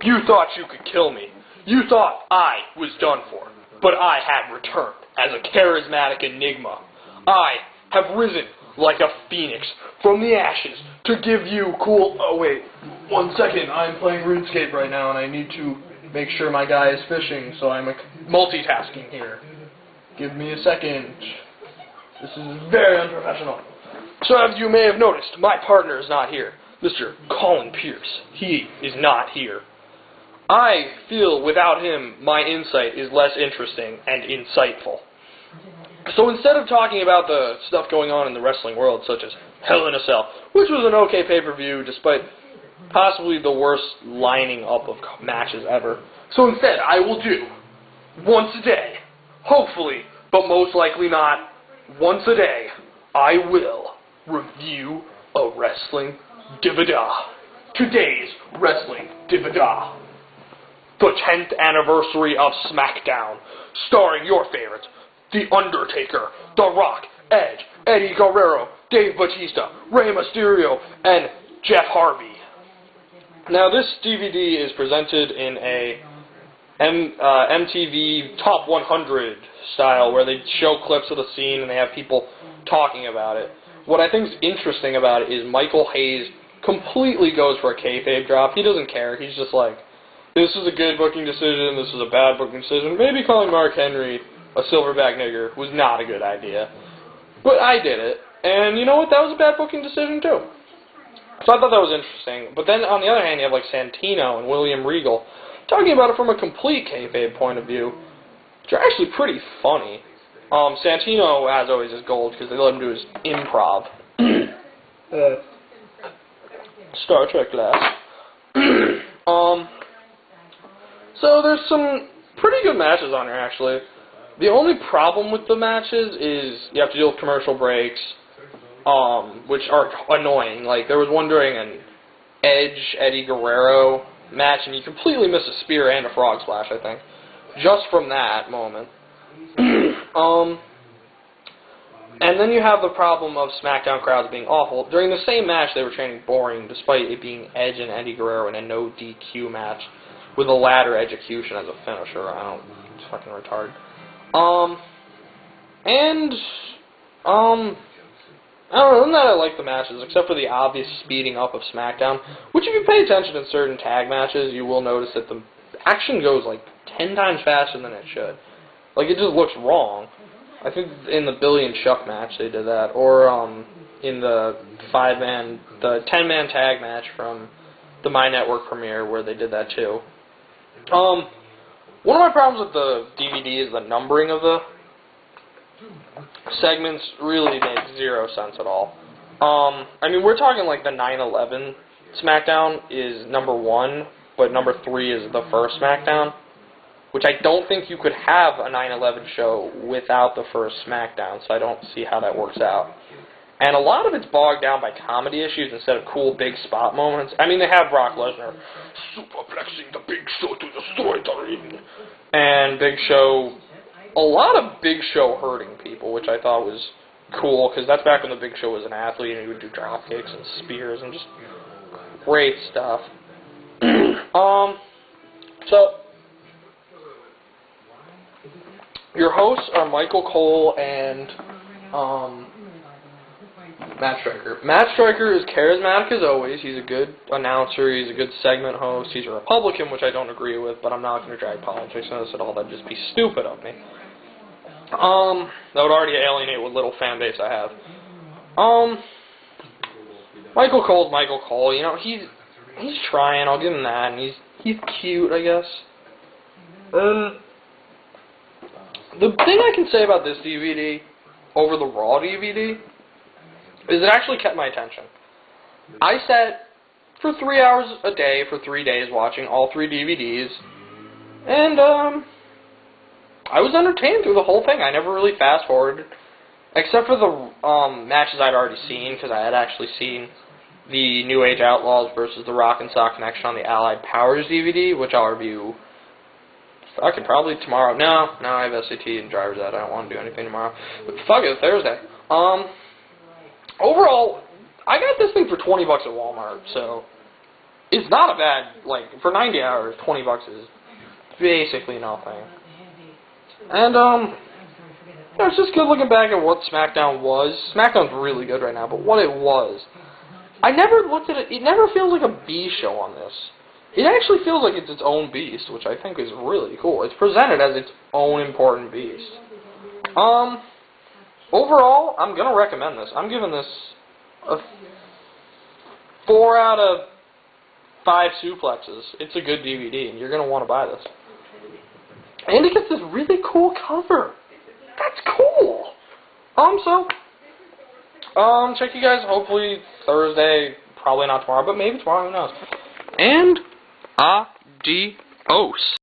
You thought you could kill me. You thought I was done for. But I have returned as a charismatic enigma. I have risen like a phoenix from the ashes to give you cool... Oh, wait. 1 second. I'm playing RuneScape right now, and I need to make sure my guy is fishing, so I'm multitasking here. Give me a second. This is very unprofessional. So as you may have noticed, my partner is not here. Mr. Colin Pierce. He is not here. I feel without him, my insight is less interesting and insightful. So instead of talking about the stuff going on in the wrestling world, such as Hell in a Cell, which was an okay pay-per-view despite possibly the worst lining up of matches ever, so instead I will do, once a day, hopefully, but most likely not, once a day, I will review a wrestling DVD. Today's wrestling DVD. The 10th anniversary of SmackDown, starring your favorites, The Undertaker, The Rock, Edge, Eddie Guerrero, Dave Bautista, Rey Mysterio, and Jeff Hardy. Now this DVD is presented in a MTV Top 100 style, where they show clips of the scene and they have people talking about it. What I think is interesting about it is Michael Hayes completely goes for a kayfabe drop. He doesn't care. He's just like, this is a good booking decision, this is a bad booking decision. Maybe calling Mark Henry a silverback nigger was not a good idea. But I did it. And you know what? That was a bad booking decision too. So I thought that was interesting. But then on the other hand, you have like Santino and William Regal talking about it from a complete kayfabe point of view, which are actually pretty funny. Santino, as always, is gold because they let him do his improv. Star Trek class. So there's some pretty good matches on here, actually. The only problem with the matches is you have to deal with commercial breaks, which are annoying. Like, there was one during an Edge-Eddie Guerrero match, and you completely miss a spear and a frog splash, I think, just from that moment. And then you have the problem of SmackDown crowds being awful. During the same match, they were training boring, despite it being Edge and Eddie Guerrero in a no DQ match with a ladder execution as a finisher. It's fucking retarded. I don't know, other than that, I like the matches, except for the obvious speeding up of SmackDown, which if you pay attention in certain tag matches, you will notice that the action goes like 10 times faster than it should. Like, it just looks wrong. I think in the Billy and Chuck match they did that, or in the 10-man tag match from the My Network premiere where they did that too. One of my problems with the DVD is the numbering of the segments really makes zero sense at all. I mean, we're talking like the 9/11 SmackDown is number 1, but number 3 is the first SmackDown, which I don't think you could have a 9/11 show without the first SmackDown, so I don't see how that works out. And a lot of it's bogged down by comedy issues instead of cool big spot moments. I mean, they have Brock Lesnar superplexing the Big Show to destroy the ring, and Big Show, a lot of Big Show hurting people, which I thought was cool, because that's back when the Big Show was an athlete and he would do drop kicks and spears and just great stuff. So your hosts are Michael Cole and Matt Striker. Matt Striker is charismatic as always. He's a good announcer. He's a good segment host. He's a Republican, which I don't agree with, but I'm not going to drag politics into this at all. That'd just be stupid of me. That would already alienate what little fan base I have. Michael Cole's Michael Cole. You know, he's trying. I'll give him that, and he's cute, I guess. The thing I can say about this DVD over the Raw DVD is it actually kept my attention. I sat for 3 hours a day for 3 days watching all 3 DVDs, and I was entertained through the whole thing. I never really fast-forwarded, except for the matches I'd already seen, because I had actually seen the New Age Outlaws versus the Rock and Sock Connection on the Allied Powers DVD, which I'll review fucking probably tomorrow. No, I have SAT and driver's ed. I don't want to do anything tomorrow. But fuck it, Thursday. Overall, I got this thing for $20 at Walmart, so It's not a bad, like, for 90 hours, 20 bucks is basically nothing. And, it's just good looking back at what SmackDown was. SmackDown's really good right now, but what it was. I never looked at it. It never feels like a B show on this. It actually feels like it's its own beast, which I think is really cool. It's presented as its own important beast. Overall, I'm gonna recommend this. I'm giving this a 4 out of 5 suplexes. It's a good DVD, and you're gonna want to buy this. And it gets this really cool cover. That's cool. Check you guys hopefully Thursday, probably not tomorrow, but maybe tomorrow, who knows. And adios.